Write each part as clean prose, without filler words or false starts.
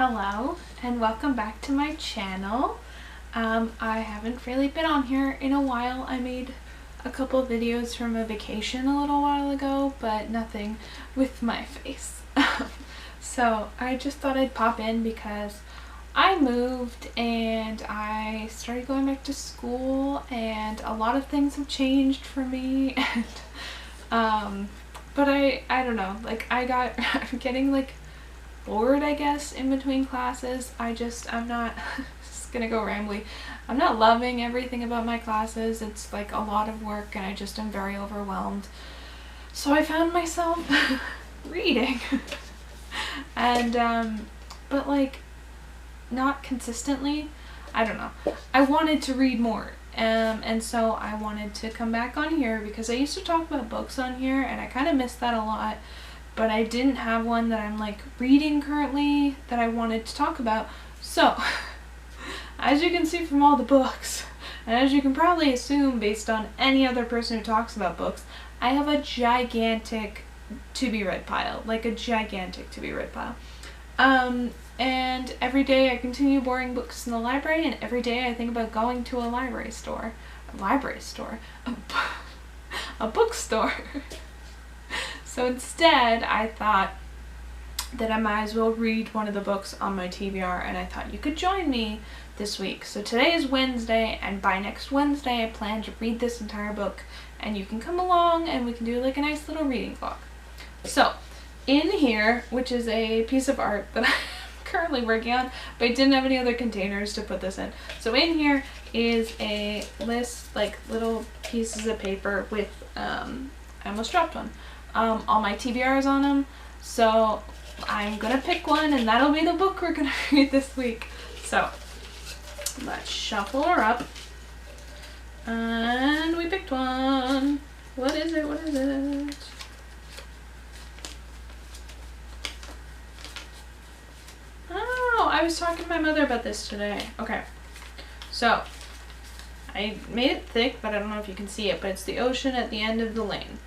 Hello and welcome back to my channel. I haven't really been on here in a while. I made a couple videos from a vacation a little while ago, but nothing with my face. So I just thought I'd pop in because I moved and I started going back to school and a lot of things have changed for me. And but I don't know, like I'm getting like bored, I guess, in between classes. I'm not just gonna go rambly. I'm not loving everything about my classes. It's like a lot of work and I just am very overwhelmed. So I found myself reading. And but like not consistently. I don't know. I wanted to read more. And so I wanted to come back on here because I used to talk about books on here and I kind of missed that a lot. But I didn't have one that I'm like reading currently that I wanted to talk about. So, as you can see from all the books, and as you can probably assume based on any other person who talks about books, I have a gigantic to-be-read pile. Like a gigantic to-be-read pile. And every day I continue borrowing books in the library, and every day I think about going to a library store. A bookstore. So instead, I thought that I might as well read one of the books on my TBR, and I thought you could join me this week. So today is Wednesday, and by next Wednesday I plan to read this entire book, and you can come along and we can do like a nice little reading vlog. So, in here, which is a piece of art that I'm currently working on, but I didn't have any other containers to put this in. So in here is a list, like little pieces of paper with, I almost dropped one. All my TBRs on them, so I'm gonna pick one and that'll be the book we're gonna read this week. So let's shuffle her up, and we picked one. What is it? Oh, I was talking to my mother about this today. Okay, so I made it thick, but I don't know if you can see it, but it's The Ocean at the End of the Lane.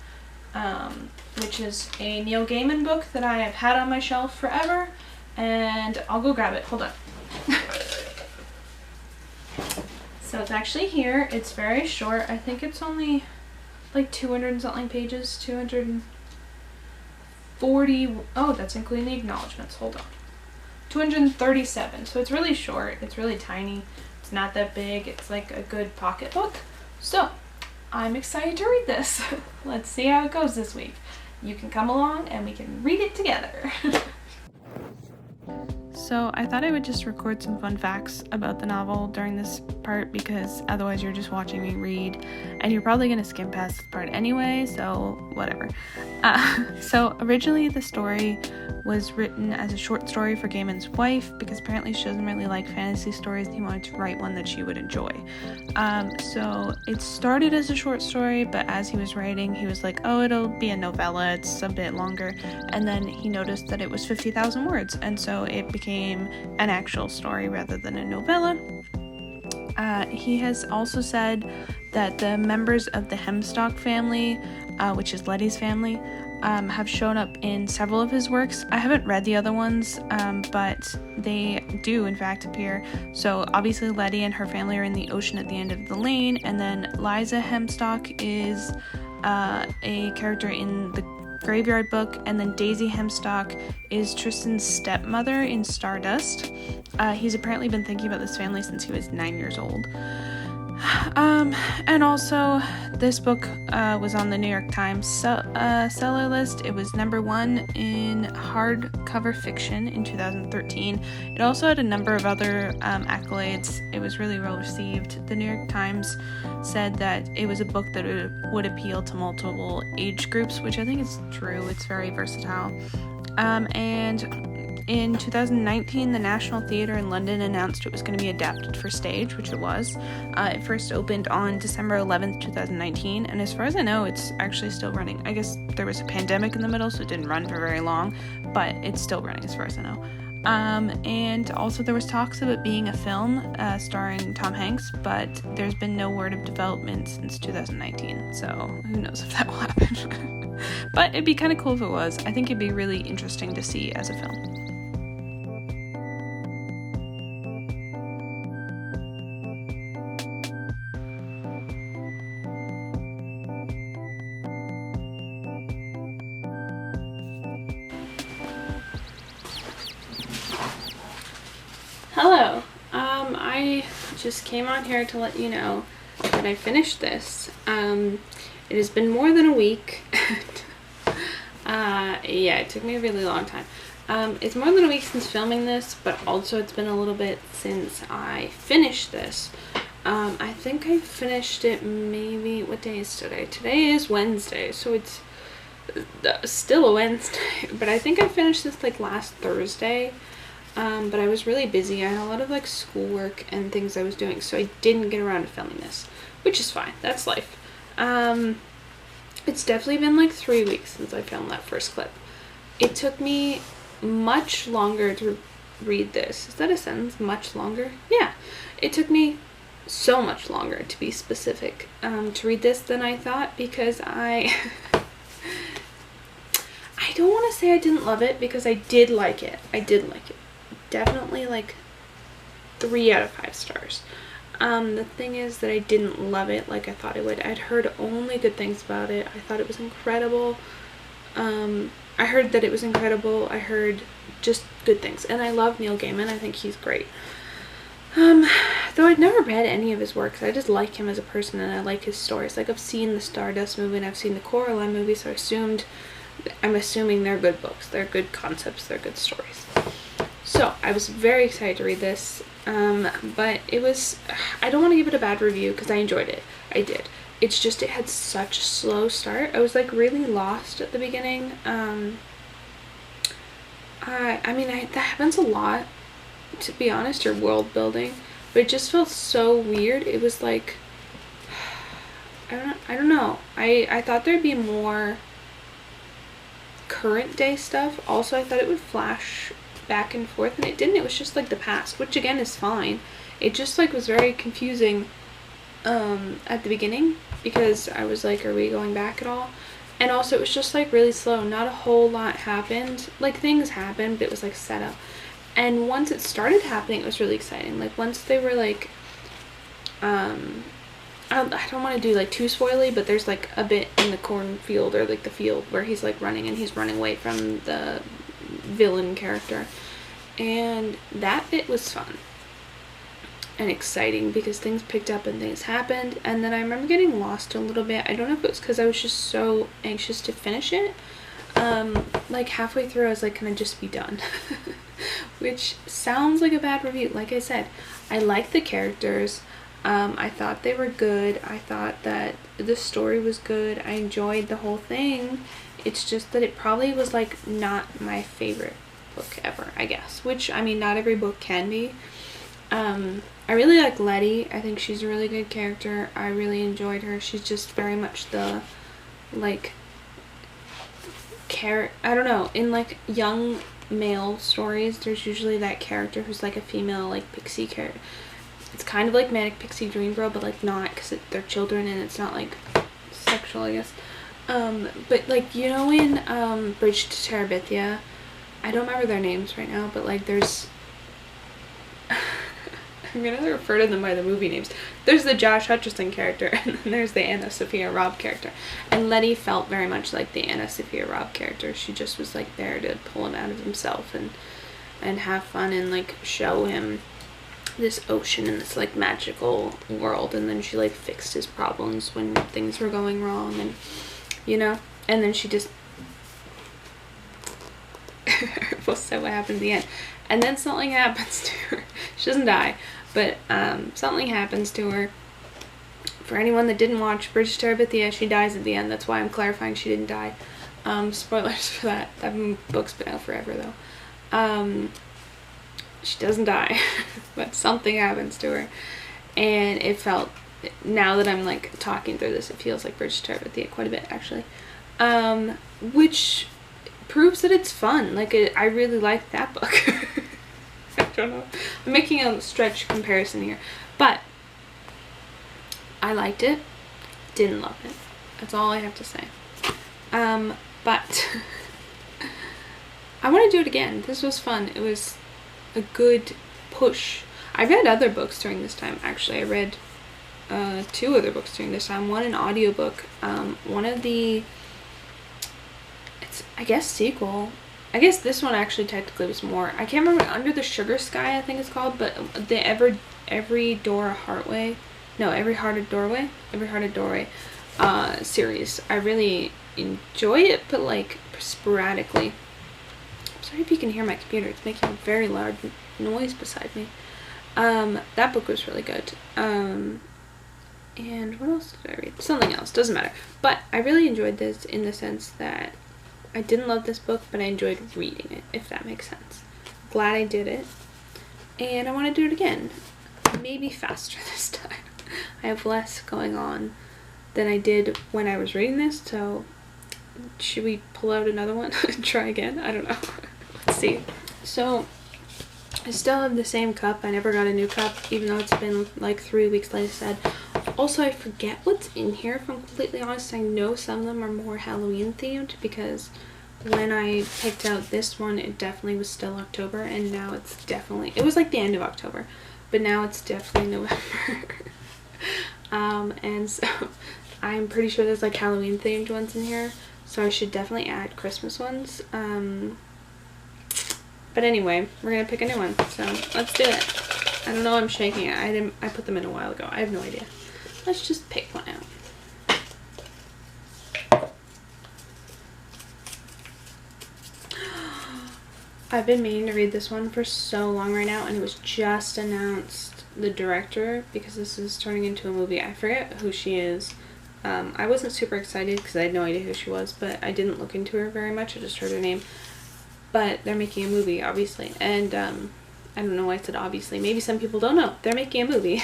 Which is a Neil Gaiman book that I have had on my shelf forever, and I'll go grab it. Hold on. So it's actually here. It's very short. I think it's only like 200 and something pages. 240. Oh, that's including the acknowledgements. Hold on. 237. So it's really short. It's really tiny. It's not that big. It's like a good pocket book. So I'm excited to read this. Let's see how it goes this week. You can come along and we can read it together. So I thought I would just record some fun facts about the novel during this part, because otherwise you're just watching me read and you're probably going to skim past this part anyway, so whatever. So originally the story was written as a short story for Gaiman's wife, because apparently she doesn't really like fantasy stories and he wanted to write one that she would enjoy. So it started as a short story, but as he was writing he was like, oh, it'll be a novella, it's a bit longer, and then he noticed that it was 50,000 words, and so it became an actual story rather than a novella. He has also said that the members of the Hemstock family, which is Letty's family, have shown up in several of his works. I haven't read the other ones, but they do in fact appear. So obviously Letty and her family are in The Ocean at the End of the Lane, and then Liza Hemstock is a character in the Graveyard Book, and then Daisy Hemstock is Tristan's stepmother in Stardust. He's apparently been thinking about this family since he was 9 years old. And also, this book was on the New York Times seller list. It was #1 in hardcover fiction in 2013. It also had a number of other accolades. It was really well received. The New York Times said that it was a book that would appeal to multiple age groups, which I think is true. It's very versatile. And in 2019, the National Theatre in London announced it was going to be adapted for stage, which it was. It first opened on December 11th, 2019, and as far as I know, it's actually still running. I guess there was a pandemic in the middle, so it didn't run for very long, but it's still running as far as I know. And also there was talks of it being a film starring Tom Hanks, but there's been no word of development since 2019, so who knows if that will happen. But it'd be kind of cool if it was. I think it'd be really interesting to see as a film. Hello. I just came on here to let you know that I finished this. It has been more than a week. Yeah, it took me a really long time. It's more than a week since filming this, but also it's been a little bit since I finished this. I think I finished it maybe, what day is today? Today is Wednesday, so it's still a Wednesday, but I think I finished this like last Thursday. But I was really busy. I had a lot of like schoolwork and things I was doing, so I didn't get around to filming this, which is fine. That's life. It's definitely been like 3 weeks since I filmed that first clip. It took me much longer to read this. Is that a sentence? Much longer? Yeah. It took me so much longer, to be specific, to read this than I thought, because I don't want to say I didn't love it, because I did like it. I did like it. Definitely like 3 out of 5 stars. The thing is that I didn't love it like I thought I would. I'd heard only good things about it. I thought it was incredible. I heard that it was incredible. I heard just good things. And I love Neil Gaiman. I think he's great. Though I'd never read any of his works, I just like him as a person and I like his stories. Like, I've seen the Stardust movie and I've seen the Coraline movie, so I'm assuming they're good books. They're good concepts. They're good stories. So I was very excited to read this, but it was, I don't want to give it a bad review because I enjoyed it. I did. It's just, it had such a slow start. I was like really lost at the beginning. I mean, that happens a lot, to be honest, your world building, but it just felt so weird. It was like, I don't know. I thought there'd be more current day stuff. Also, I thought it would flash back and forth, and it didn't. It was just like the past, which again is fine. It just like was very confusing at the beginning, because I was like, are we going back at all? And also it was just like really slow. Not a whole lot happened. Like, things happened, but it was like set up. And once it started happening, it was really exciting. Like, once they were like, I don't want to do like too spoily, but there's like a bit in the cornfield, or like the field, where he's like running and he's running away from the villain character, and that bit was fun and exciting because things picked up and things happened. And then I remember getting lost a little bit. I don't know if it was because I was just so anxious to finish it. Like halfway through I was like, can I just be done? Which sounds like a bad review. Like I said, I like the characters. I thought they were good. I thought that the story was good. I enjoyed the whole thing. It's just that it probably was like not my favorite book ever, I guess. Which, I mean, not every book can be. I really like Letty. I think she's a really good character. I really enjoyed her. She's just very much the, like, I don't know, in like young male stories, there's usually that character who's like a female, like, pixie character. It's kind of like Manic Pixie Dream Girl, but like not, because they're children and it's not like sexual, I guess. But like, you know, in Bridge to Terabithia, I don't remember their names right now, but like there's I'm gonna refer to them by the movie names. There's the Josh Hutcherson character, and then there's the Anna Sophia Robb character. And Letty felt very much like the Anna Sophia Robb character. She just was like there to pull him out of himself and have fun and like show him this ocean and this like magical world. And then she like fixed his problems when things were going wrong, and you know, and then she just we'll say what happened at the end. And then something happens to her. She doesn't die, but something happens to her. For anyone that didn't watch Bridge to Terabithia, she dies at the end. That's why I'm clarifying she didn't die. Spoilers for that. That book's been out forever though. She doesn't die, but something happens to her. And it felt, now that I'm like talking through this, it feels like Bridge to Terabithia quite a bit actually. Which proves that it's fun. Like, I really like that book. I don't know. I'm making a stretch comparison here. But I liked it. Didn't love it. That's all I have to say. But I want to do it again. This was fun. It was a good push. I read other books during this time. Actually, I read 2 other books during this time. One an audiobook. One of the, it's, I guess, sequel I guess this one actually technically was more. I can't remember. Under the Sugar Sky, I think it's called, but the Every Door a Heartway. No, Every Hearted Doorway. Every Hearted Doorway series. I really enjoy it, but like sporadically. I'm sorry if you can hear my computer. It's making a very loud noise beside me. That book was really good. And what else did I read? Something else. Doesn't matter. But I really enjoyed this in the sense that I didn't love this book, but I enjoyed reading it, if that makes sense. Glad I did it. And I want to do it again. Maybe faster this time. I have less going on than I did when I was reading this, so should we pull out another one and try again? I don't know. Let's see. So I still have the same cup. I never got a new cup, even though it's been like 3 weeks, like I said. Also, I forget what's in here, if I'm completely honest. I know some of them are more Halloween themed, because when I picked out this one, it definitely was still October, and now it's definitely, it was like the end of October, but now it's definitely November. And so I'm pretty sure there's like Halloween themed ones in here, so I should definitely add Christmas ones. But anyway, we're gonna pick a new one, so let's do it. I don't know, I'm shaking it. I put them in a while ago. I have no idea. Let's just pick one out. I've been meaning to read this one for so long right now, and it was just announced, the director, because this is turning into a movie. I forget who she is. I wasn't super excited because I had no idea who she was, but I didn't look into her very much. I just heard her name. But they're making a movie, obviously, and I don't know why I said obviously. Maybe some people don't know. They're making a movie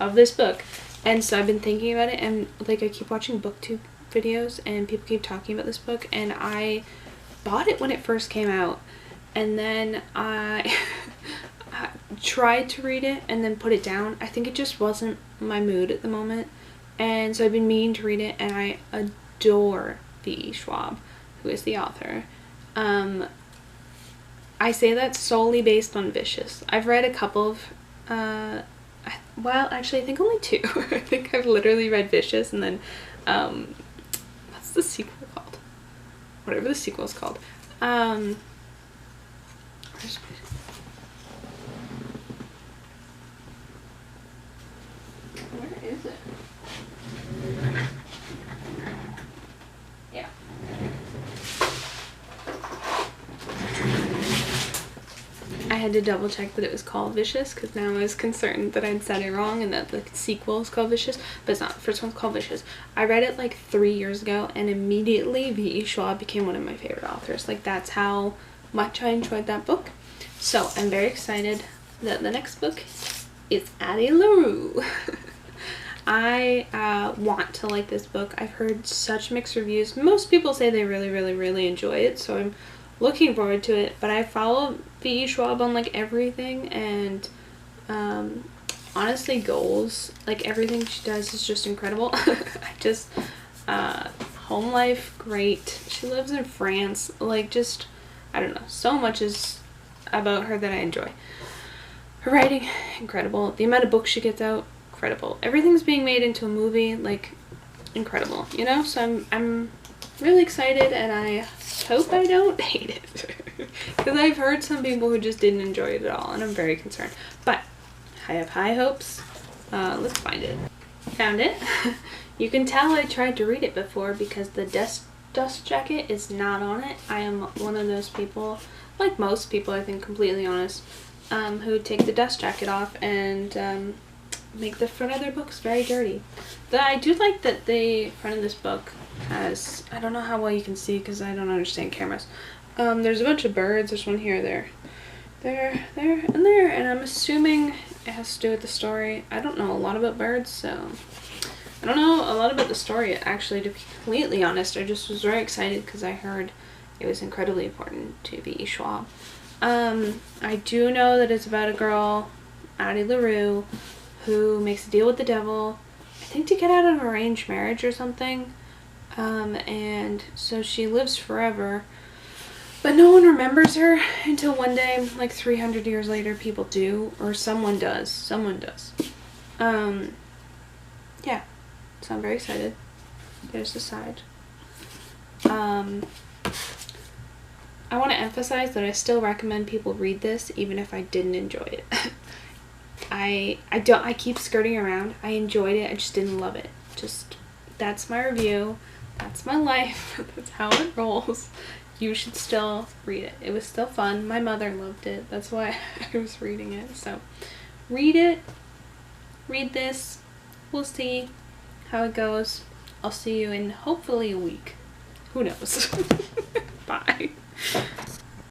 of this book. And so I've been thinking about it, and like I keep watching booktube videos and people keep talking about this book, and I bought it when it first came out, and then I tried to read it and then put it down. I think it just wasn't my mood at the moment, and so I've been meaning to read it, and I adore V.E. Schwab, who is the author. I say that solely based on Vicious. I've read a couple of well, actually, I think only 2. I think I've literally read Vicious, and then, what's the sequel called? Whatever the sequel is called. Where is it? Yeah. I had to double check that it was called Vicious, because now I was concerned that I'd said it wrong and that the sequel is called Vicious, but it's not. The first one's called Vicious. I read it like 3 years ago, and immediately V.E. Schwab became one of my favorite authors. Like, that's how much I enjoyed that book. So I'm very excited that the next book is Addie LaRue. I want to like this book. I've heard such mixed reviews. Most people say they really, really, really enjoy it, so I'm looking forward to it. But I follow V.E. Schwab on like everything, and honestly, goals, like everything she does is just incredible. I just home life, great. She lives in France. Like, just, I don't know, so much is about her that I enjoy. Her writing, incredible. The amount of books she gets out, incredible. Everything's being made into a movie, like, incredible, you know? So I'm really excited, and I hope I don't hate it. Because I've heard some people who just didn't enjoy it at all, and I'm very concerned. But I have high hopes. Let's find it. Found it. You can tell I tried to read it before because the dust jacket is not on it. I am one of those people, like most people, I think, completely honest, who take the dust jacket off and make the front of their books very dirty. But I do like that the front of this book has, I don't know how well you can see because I don't understand cameras. There's a bunch of birds. There's one here, there, and there, and I'm assuming it has to do with the story. I don't know a lot about birds, so I don't know a lot about the story, actually, to be completely honest. I just was very excited because I heard it was incredibly important to V.E. Schwab. I do know that it's about a girl, Addie LaRue, who makes a deal with the devil, I think to get out of an arranged marriage or something, and so she lives forever, but no one remembers her until one day, like 300 years later, people do, or someone does. Yeah, so I'm very excited. There's the side. I want to emphasize that I still recommend people read this even if I didn't enjoy it. I keep skirting around. I enjoyed it. I just didn't love it. Just, that's my review. That's my life. That's how it rolls. You should still read it. It was still fun. My mother loved it. That's why I was reading it. So read it. Read this. We'll see how it goes. I'll see you in hopefully a week. Who knows? Bye.